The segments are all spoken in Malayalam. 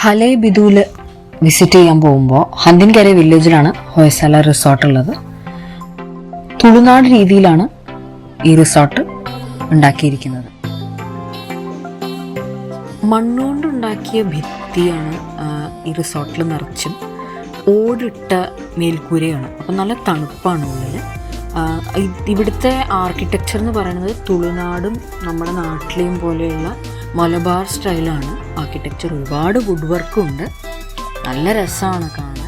ഹലേബിദുവിൽ വിസിറ്റ് ചെയ്യാൻ പോകുമ്പോൾ ഹന്തിൻകര വില്ലേജിലാണ് ഹൊയ്സാല റിസോർട്ട് ഉള്ളത്. തുളുനാട് രീതിയിലാണ് ഈ റിസോർട്ട് ഉണ്ടാക്കിയിരിക്കുന്നത്. മണ്ണുകൊണ്ടുണ്ടാക്കിയ ഭിത്തിയാണ് ഈ റിസോർട്ടിൽ നിറച്ചും ഓടിട്ട മേൽക്കൂരയാണ്. അപ്പം നല്ല തണുപ്പാണ് ഉള്ളിൽ. ഇവിടുത്തെ ആർക്കിടെക്ചർ എന്ന് പറയുന്നത് തുളുനാടും നമ്മുടെ നാട്ടിലെയും പോലെയുള്ള മലബാർ സ്റ്റൈലാണ് ആർക്കിടെക്ചർ. ഒരുപാട് വുഡ് വർക്കും ഉണ്ട്. നല്ല രസമാണ് കാണാൻ.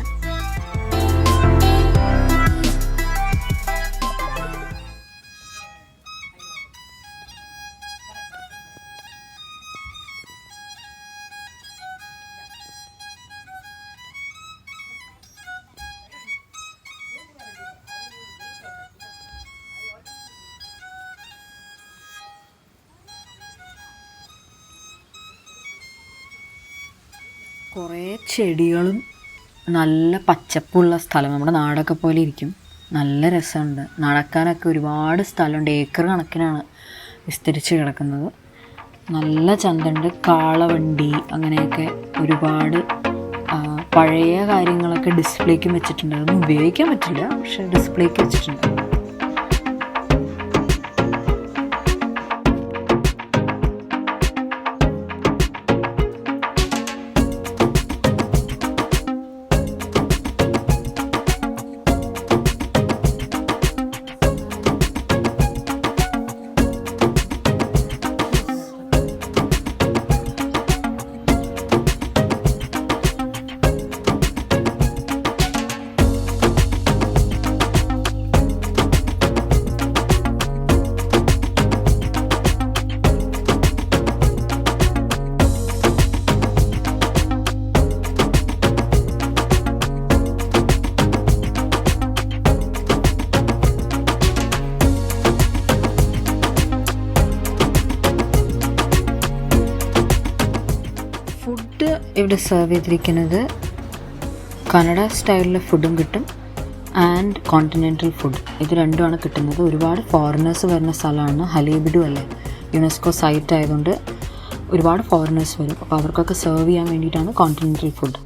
കുറേ ചെടികളും നല്ല പച്ചപ്പുള്ള സ്ഥലം. നമ്മുടെ നാടൊക്കെ പോലെ ഇരിക്കും. നല്ല രസമുണ്ട്. നടക്കാനൊക്കെ ഒരുപാട് സ്ഥലമുണ്ട്. ഏക്കർ കണക്കിനാണ് വിസ്തരിച്ച് കിടക്കുന്നത്. നല്ല ചന്തമുണ്ട്. കാളവണ്ടി അങ്ങനെയൊക്കെ ഒരുപാട് പഴയ കാര്യങ്ങളൊക്കെ ഡിസ്പ്ലേക്ക് വെച്ചിട്ടുണ്ട്. അതൊന്നും ഉപയോഗിക്കാൻ പറ്റില്ല, പക്ഷെ ഡിസ്പ്ലേക്ക് വെച്ചിട്ടുണ്ട്. ഫുഡ് ഇവിടെ സെർവ് ചെയ്തിരിക്കുന്നത് കന്നഡ സ്റ്റൈലിലെ ഫുഡും കിട്ടും ആൻഡ് കോണ്ടിനെൻ്റൽ ഫുഡ്. ഇത് രണ്ടുമാണ് കിട്ടുന്നത്. ഒരുപാട് ഫോറിനേഴ്സ് വരുന്ന സ്ഥലമാണ്. ഹലേബിഡു അല്ലേ, യുനെസ്കോ സൈറ്റ് ആയതുകൊണ്ട് ഒരുപാട് ഫോറിനേഴ്സ് വരും. അപ്പോൾ അവർക്കൊക്കെ സെർവ് ചെയ്യാൻ വേണ്ടിയിട്ടാണ് കോണ്ടിനെൻ്റൽ ഫുഡ്.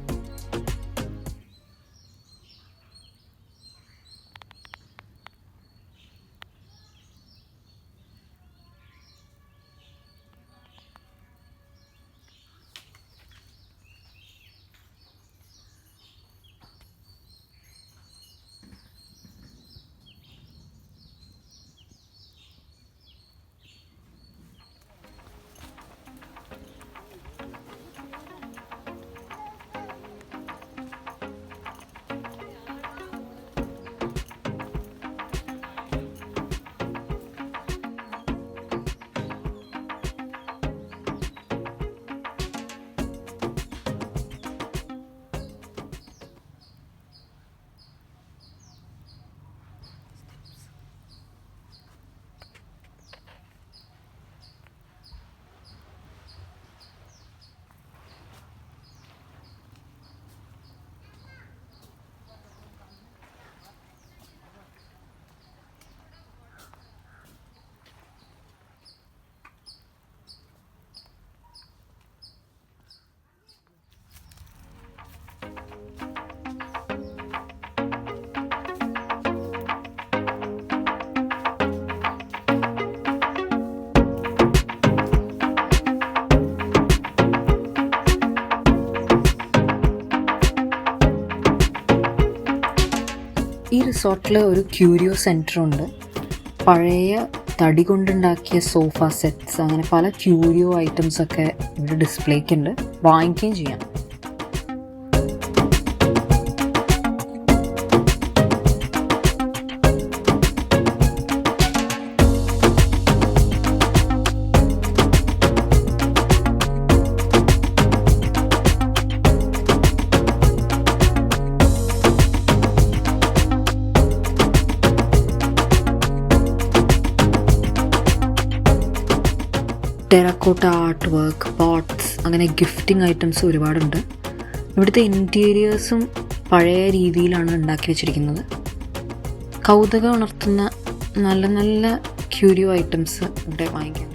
ഈ റിസോർട്ടിൽ ഒരു ക്യൂരിയോ സെൻറ്ററുണ്ട്. പഴയ തടി കൊണ്ടുണ്ടാക്കിയ സോഫ സെറ്റ്സ്, അങ്ങനെ പല ക്യൂരിയോ ഐറ്റംസൊക്കെ ഇവിടെ ഡിസ്പ്ലേക്ക് ഉണ്ട്. വാങ്ങിക്കുകയും ചെയ്യാം. ടെറക്കോട്ട ആർട്ട് വർക്ക്, പോട്ട്സ്, അങ്ങനെ ഗിഫ്റ്റിംഗ് ഐറ്റംസ് ഒരുപാടുണ്ട്. ഇവിടുത്തെ ഇൻറ്റീരിയേഴ്സും പഴയ രീതിയിലാണ് ഉണ്ടാക്കി വെച്ചിരിക്കുന്നത്. കൗതുകം ഉണർത്തുന്ന നല്ല നല്ല ക്യൂരിയോ ഐറ്റംസ് ഇവിടെ വാങ്ങിക്കാം.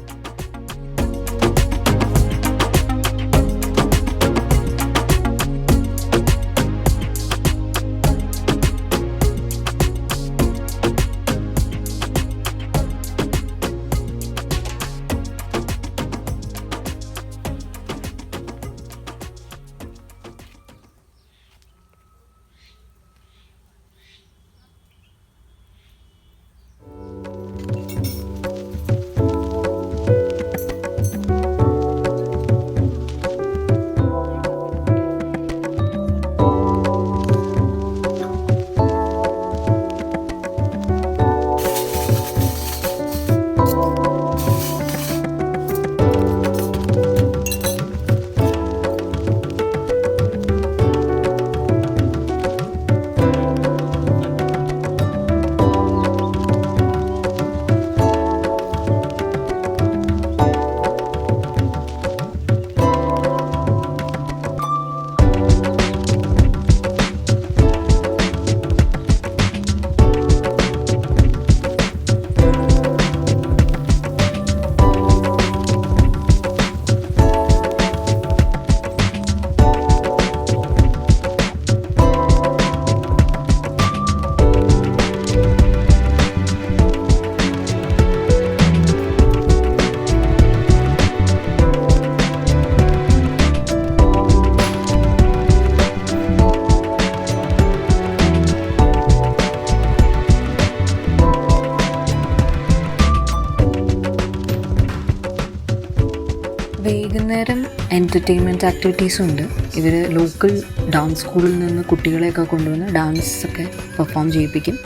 വൈകുന്നേരം എൻ്റർടൈൻമെൻറ്റ് ആക്ടിവിറ്റീസും ഉണ്ട്. ഇവർ ലോക്കൽ ഡാൻസ് സ്കൂളിൽ നിന്ന് കുട്ടികളെയൊക്കെ കൊണ്ടുവന്ന് ഡാൻസൊക്കെ പെർഫോം ചെയ്യിപ്പിക്കും.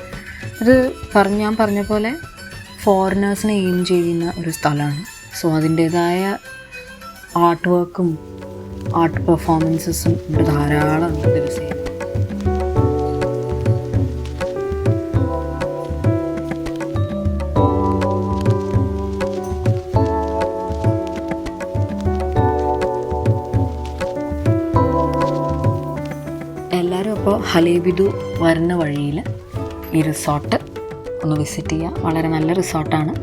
അത് ഞാൻ പറഞ്ഞ പോലെ ഫോറിനേഴ്സിനെ എയിം ചെയ്യുന്ന ഒരു സ്ഥലമാണ്. സോ അതിൻ്റേതായ ആർട്ട് വർക്കും ആർട്ട് പെർഫോമൻസസും ഇവിടെ ധാരാളം ഉണ്ട് ദിവസം. എല്ലാവരും അപ്പോൾ ഹലേബിദു വരുന്ന വഴിയിൽ ഈ റിസോർട്ട് ഒന്ന് വിസിറ്റ് ചെയ്യുക. വളരെ നല്ല റിസോർട്ടാണ്.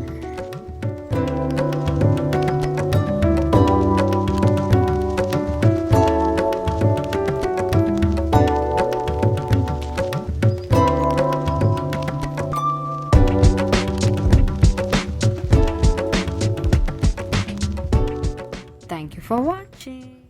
Thank you for watching.